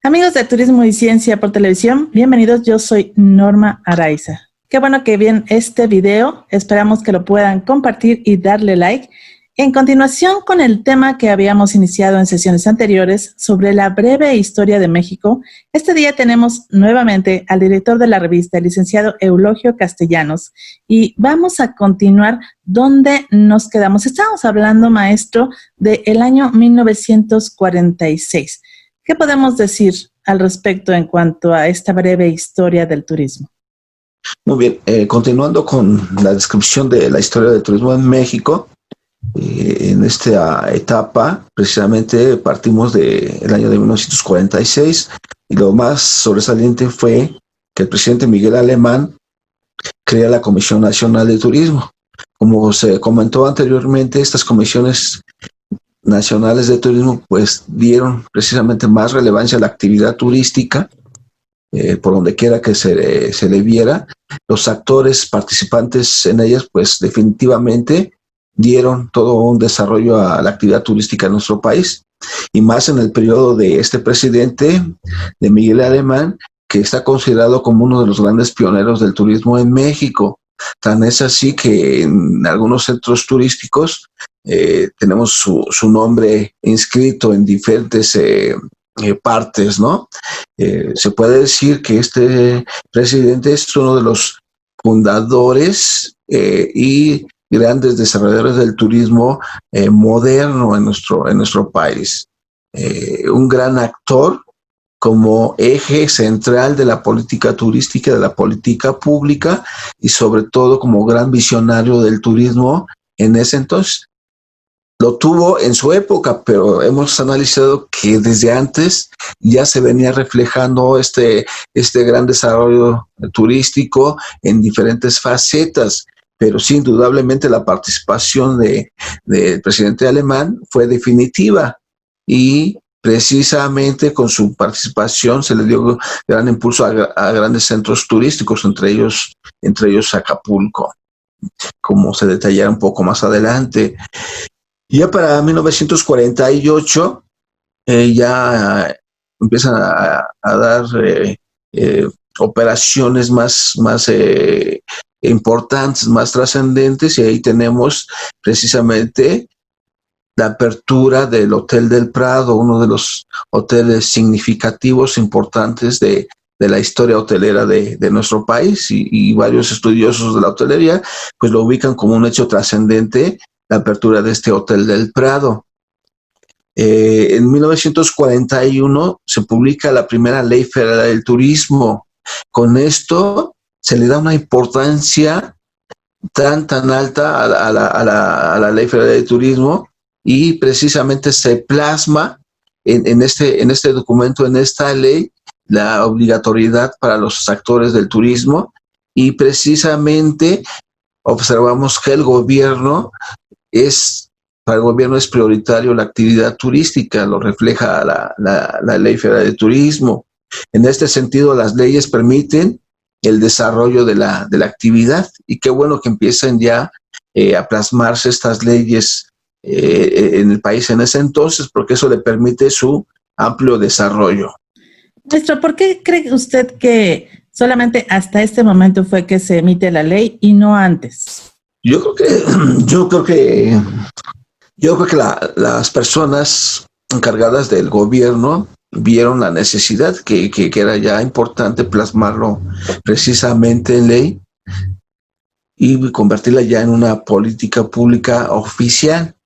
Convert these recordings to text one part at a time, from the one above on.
Amigos de Turismo y Ciencia por Televisión, bienvenidos, yo soy Norma Araiza. Qué bueno que ven este video, esperamos que lo puedan compartir y darle like. En continuación con el tema que habíamos iniciado en sesiones anteriores sobre la breve historia de México, este día tenemos nuevamente al director de la revista, el licenciado Eulogio Castellanos, y vamos a continuar donde nos quedamos. Estábamos hablando, maestro, del año 1946. ¿Qué podemos decir al respecto en cuanto a esta breve historia del turismo? Muy bien, continuando con la descripción de la historia del turismo en México, en esta etapa precisamente partimos del año de 1946 y lo más sobresaliente fue que el presidente Miguel Alemán crea la Comisión Nacional de Turismo. Como se comentó anteriormente, estas comisiones nacionales de turismo pues dieron precisamente más relevancia a la actividad turística, por donde quiera que se le viera. Los actores participantes en ellas pues definitivamente dieron todo un desarrollo a la actividad turística en nuestro país, y más en el periodo de este presidente, de Miguel Alemán, que está considerado como uno de los grandes pioneros del turismo en México. Tan es así que en algunos centros turísticos tenemos su nombre inscrito en diferentes partes, ¿no? Se puede decir que este presidente es uno de los fundadores y grandes desarrolladores del turismo moderno en nuestro país. Un gran actor como eje central de la política turística, de la política pública, y sobre todo como gran visionario del turismo en ese entonces. Lo tuvo en su época, pero hemos analizado que desde antes ya se venía reflejando este gran desarrollo turístico en diferentes facetas, pero sí, indudablemente la participación del presidente alemán fue definitiva, y precisamente con su participación se le dio gran impulso a grandes centros turísticos, entre ellos Acapulco, como se detallará un poco más adelante. Ya para 1948 ya empiezan a dar operaciones más importantes, más trascendentes, y ahí tenemos precisamente la apertura del Hotel del Prado, uno de los hoteles significativos, importantes de la historia hotelera de nuestro país, y varios estudiosos de la hotelería pues lo ubican como un hecho trascendente, la apertura de este Hotel del Prado. En 1941 se publica la primera Ley Federal del Turismo. Con esto se le da una importancia tan alta a la Ley Federal del Turismo, y precisamente se plasma en este documento, en esta ley, la obligatoriedad para los actores del turismo, y precisamente observamos que para el gobierno es prioritario la actividad turística, lo refleja la Ley Federal de Turismo. En este sentido, las leyes permiten el desarrollo de la actividad, y qué bueno que empiecen ya a plasmarse estas leyes en el país en ese entonces, porque eso le permite su amplio desarrollo. Maestro, ¿por qué cree usted que solamente hasta este momento fue que se emite la ley y no antes? Yo creo que las personas encargadas del gobierno vieron la necesidad que era ya importante plasmarlo precisamente en ley y convertirla ya en una política pública oficial.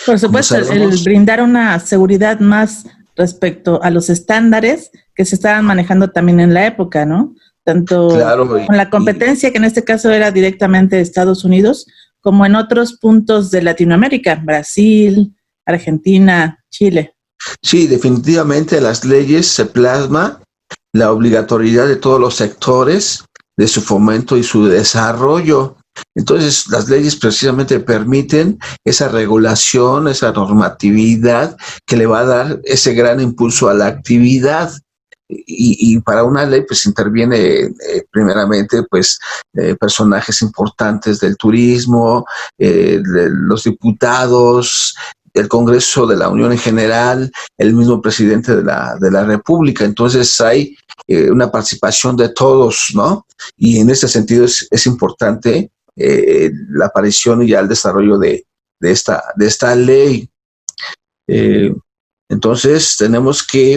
Por supuesto, el brindar una seguridad más respecto a los estándares que se estaban manejando también en la época, ¿no? Tanto claro, con la competencia, que en este caso era directamente de Estados Unidos, como en otros puntos de Latinoamérica, Brasil, Argentina, Chile. Sí, definitivamente en las leyes se plasma la obligatoriedad de todos los sectores de su fomento y su desarrollo. Entonces, las leyes precisamente permiten esa regulación, esa normatividad que le va a dar ese gran impulso a la actividad. Y para una ley pues interviene primeramente pues personajes importantes del turismo, los diputados, el Congreso de la Unión en general, el mismo presidente de la República. Entonces hay una participación de todos, ¿no? Y en ese sentido es importante la aparición y ya el desarrollo de esta ley. Entonces tenemos que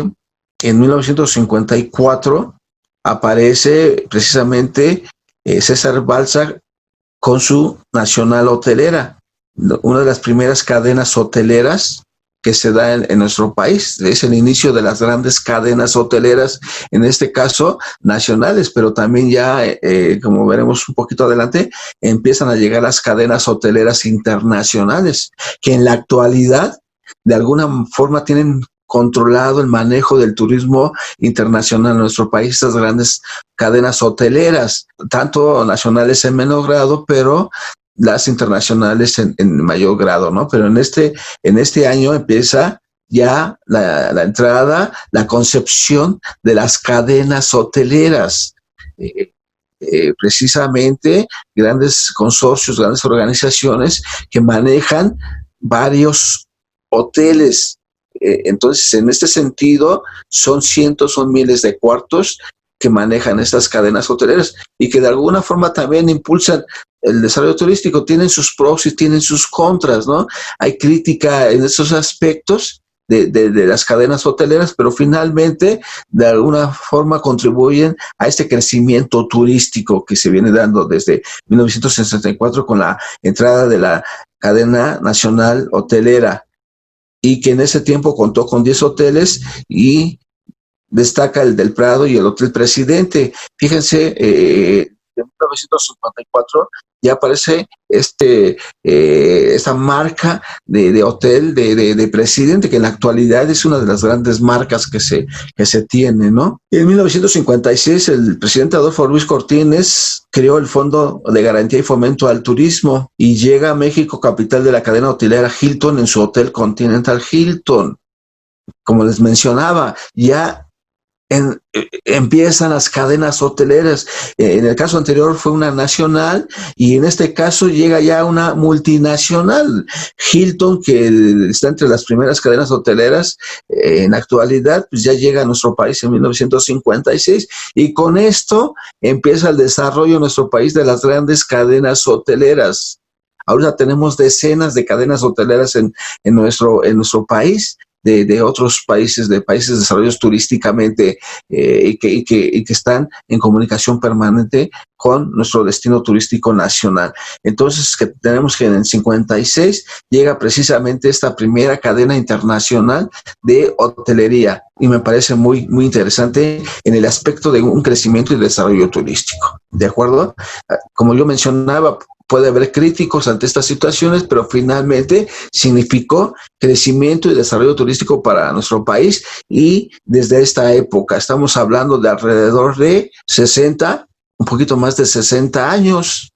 en 1954 aparece precisamente César Balsa con su Nacional Hotelera, una de las primeras cadenas hoteleras que se da en nuestro país. Es el inicio de las grandes cadenas hoteleras, en este caso nacionales, pero también ya, como veremos un poquito adelante, empiezan a llegar las cadenas hoteleras internacionales, que en la actualidad de alguna forma tienen controlado el manejo del turismo internacional en nuestro país, estas grandes cadenas hoteleras, tanto nacionales en menor grado, pero las internacionales en mayor grado, ¿no? Pero en este año empieza ya la entrada, la concepción de las cadenas hoteleras. Precisamente grandes consorcios, grandes organizaciones que manejan varios hoteles. Entonces, en este sentido, son cientos, son miles de cuartos que manejan estas cadenas hoteleras y que de alguna forma también impulsan el desarrollo turístico. Tienen sus pros y tienen sus contras, ¿no? Hay crítica en esos aspectos de las cadenas hoteleras, pero finalmente de alguna forma contribuyen a este crecimiento turístico que se viene dando desde 1964 con la entrada de la cadena nacional hotelera, y que en ese tiempo contó con 10 hoteles y destaca el del Prado y el Hotel Presidente. Fíjense, en 1954 ya aparece esta marca de hotel de Presidente, que en la actualidad es una de las grandes marcas que se tiene, ¿no? En 1956 el presidente Adolfo Ruiz Cortines creó el Fondo de Garantía y Fomento al Turismo y llega a México, capital de la cadena hotelera Hilton, en su Hotel Continental Hilton. Como les mencionaba, ya empiezan las cadenas hoteleras. En el caso anterior fue una nacional y en este caso llega ya una multinacional. Hilton, que está entre las primeras cadenas hoteleras en la actualidad, pues ya llega a nuestro país en 1956 y con esto empieza el desarrollo en nuestro país de las grandes cadenas hoteleras. Ahora tenemos decenas de cadenas hoteleras en nuestro país, de otros países, de países desarrollados turísticamente, y que están en comunicación permanente con nuestro destino turístico nacional. Entonces, que tenemos que en el 56 llega precisamente esta primera cadena internacional de hotelería, y me parece muy, muy interesante en el aspecto de un crecimiento y desarrollo turístico. ¿De acuerdo? Como yo mencionaba, puede haber críticos ante estas situaciones, pero finalmente significó crecimiento y desarrollo turístico para nuestro país, y desde esta época estamos hablando de alrededor de 60, un poquito más de 60 años.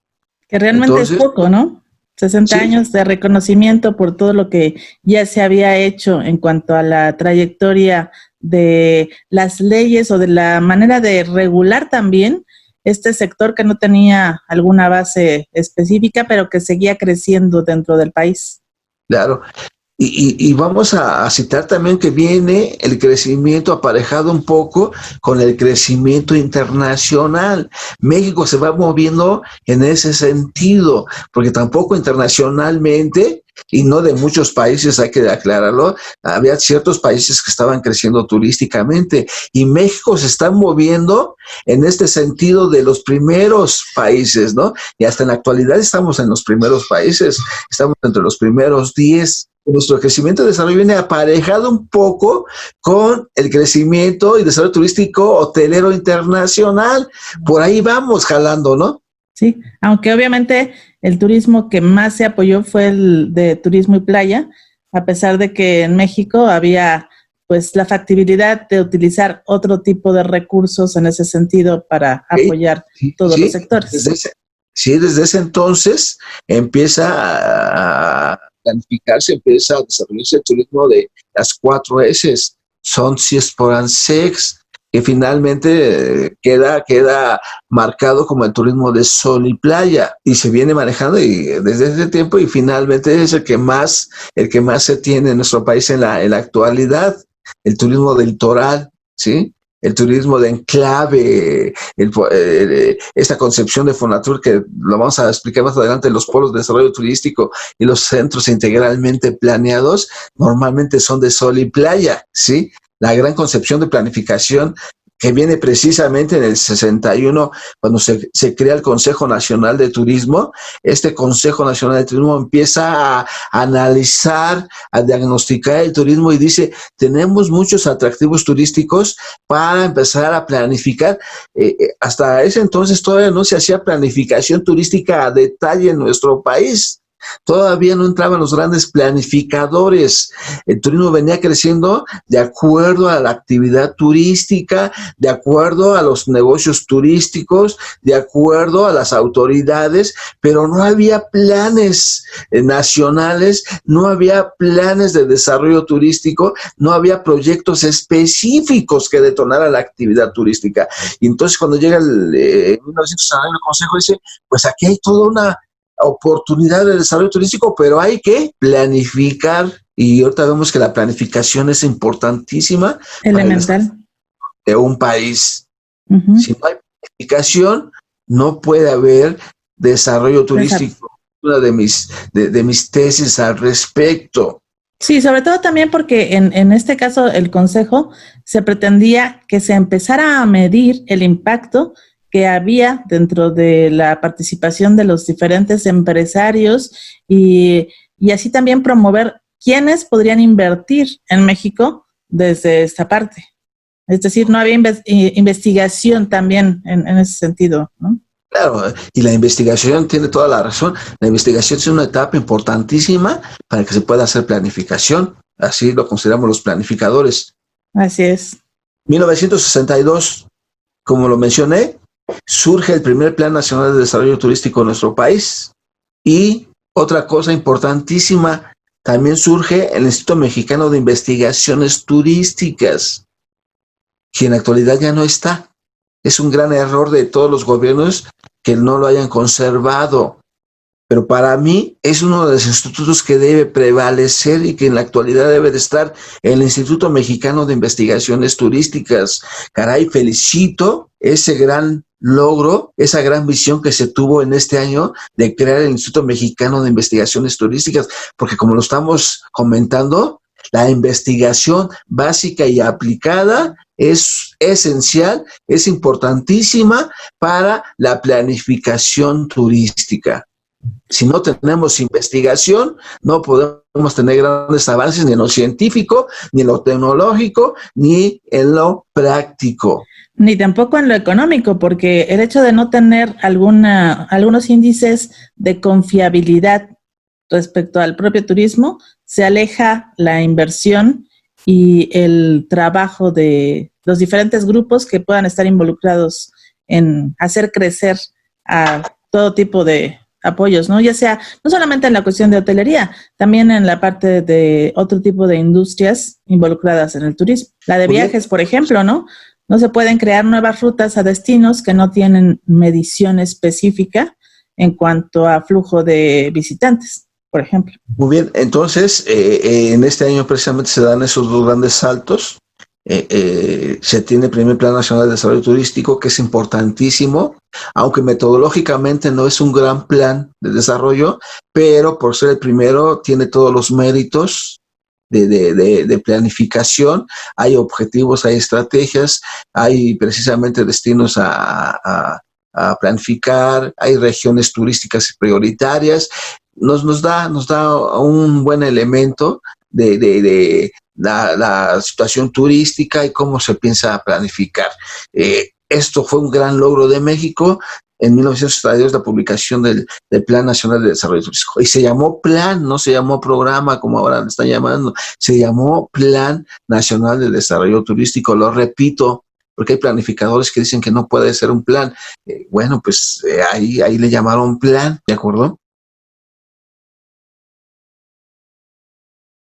Que realmente entonces, es poco, ¿no? 60 sí. años de reconocimiento por todo lo que ya se había hecho en cuanto a la trayectoria de las leyes o de la manera de regular también este sector que no tenía alguna base específica, pero que seguía creciendo dentro del país. Claro. Y vamos a citar también que viene el crecimiento aparejado un poco con el crecimiento internacional. México se va moviendo en ese sentido, porque tampoco internacionalmente, y no de muchos países, hay que aclararlo, había ciertos países que estaban creciendo turísticamente, y México se está moviendo en este sentido de los primeros países, ¿no? Y hasta en la actualidad estamos en los primeros países, estamos entre los primeros 10. Nuestro crecimiento y desarrollo viene aparejado un poco con el crecimiento y desarrollo turístico hotelero internacional. Por ahí vamos jalando, ¿no? Sí, aunque obviamente el turismo que más se apoyó fue el de turismo y playa, a pesar de que en México había pues la factibilidad de utilizar otro tipo de recursos en ese sentido para apoyar todos los sectores. Desde ese entonces empieza a planificarse, empieza a desarrollarse el turismo de las 4 S, Sun, Sea, Sport and Sex, que finalmente queda marcado como el turismo de sol y playa, y se viene manejando desde ese tiempo, y finalmente es el que más se tiene en nuestro país en la actualidad, el turismo del litoral, ¿sí? El turismo de enclave, esta concepción de Fonatur, que lo vamos a explicar más adelante, los polos de desarrollo turístico y los centros integralmente planeados, normalmente son de sol y playa, ¿sí? La gran concepción de planificación que viene precisamente en el 61, cuando se crea el Consejo Nacional de Turismo. Este Consejo Nacional de Turismo empieza a analizar, a diagnosticar el turismo y dice, tenemos muchos atractivos turísticos para empezar a planificar. Hasta ese entonces todavía no se hacía planificación turística a detalle en nuestro país. Todavía no entraban los grandes planificadores. El turismo venía creciendo de acuerdo a la actividad turística, de acuerdo a los negocios turísticos, de acuerdo a las autoridades, pero no había planes nacionales, no había planes de desarrollo turístico, no había proyectos específicos que detonaran la actividad turística. Y entonces cuando llega el 1960, el Consejo dice, pues aquí hay toda una oportunidad de desarrollo turístico, pero hay que planificar, y ahorita vemos que la planificación es importantísima, elemental, de un país. Uh-huh. Si no hay planificación, no puede haber desarrollo turístico. Una de mis tesis al respecto. Sí, sobre todo también porque en este caso el Consejo se pretendía que se empezara a medir el impacto que había dentro de la participación de los diferentes empresarios y así también promover quiénes podrían invertir en México desde esta parte. Es decir, no había investigación también en ese sentido, ¿no? Claro, y la investigación tiene toda la razón. La investigación es una etapa importantísima para que se pueda hacer planificación. Así lo consideramos los planificadores. Así es. 1962, como lo mencioné, surge el primer Plan Nacional de Desarrollo Turístico en nuestro país. Y otra cosa importantísima, también surge el Instituto Mexicano de Investigaciones Turísticas, que en la actualidad ya no está. Es un gran error de todos los gobiernos que no lo hayan conservado. Pero para mí es uno de los institutos que debe prevalecer y que en la actualidad debe de estar el Instituto Mexicano de Investigaciones Turísticas. Caray, felicito ese gran logro, esa gran visión que se tuvo en este año de crear el Instituto Mexicano de Investigaciones Turísticas, porque como lo estamos comentando, la investigación básica y aplicada es esencial, es importantísima para la planificación turística. Si no tenemos investigación, no podemos tener grandes avances ni en lo científico, ni en lo tecnológico, ni en lo práctico. Ni tampoco en lo económico, porque el hecho de no tener algunos índices de confiabilidad respecto al propio turismo, se aleja la inversión y el trabajo de los diferentes grupos que puedan estar involucrados en hacer crecer a todo tipo de apoyos, ¿no? Ya sea, no solamente en la cuestión de hotelería, también en la parte de otro tipo de industrias involucradas en el turismo. La de viajes, por ejemplo, ¿no? No se pueden crear nuevas rutas a destinos que no tienen medición específica en cuanto a flujo de visitantes, por ejemplo. Muy bien, entonces en este año precisamente se dan esos dos grandes saltos. Se tiene el primer Plan Nacional de Desarrollo Turístico, que es importantísimo, aunque metodológicamente no es un gran plan de desarrollo, pero por ser el primero tiene todos los méritos de planificación. Hay objetivos, hay estrategias, hay precisamente destinos a planificar, hay regiones turísticas prioritarias. Nos da un buen elemento de la situación turística y cómo se piensa planificar. Esto fue un gran logro de México. En 1962 la publicación del Plan Nacional de Desarrollo Turístico. Y se llamó plan, no se llamó programa como ahora le están llamando. Se llamó Plan Nacional de Desarrollo Turístico. Lo repito, porque hay planificadores que dicen que no puede ser un plan. Bueno, pues ahí le llamaron plan, ¿de acuerdo?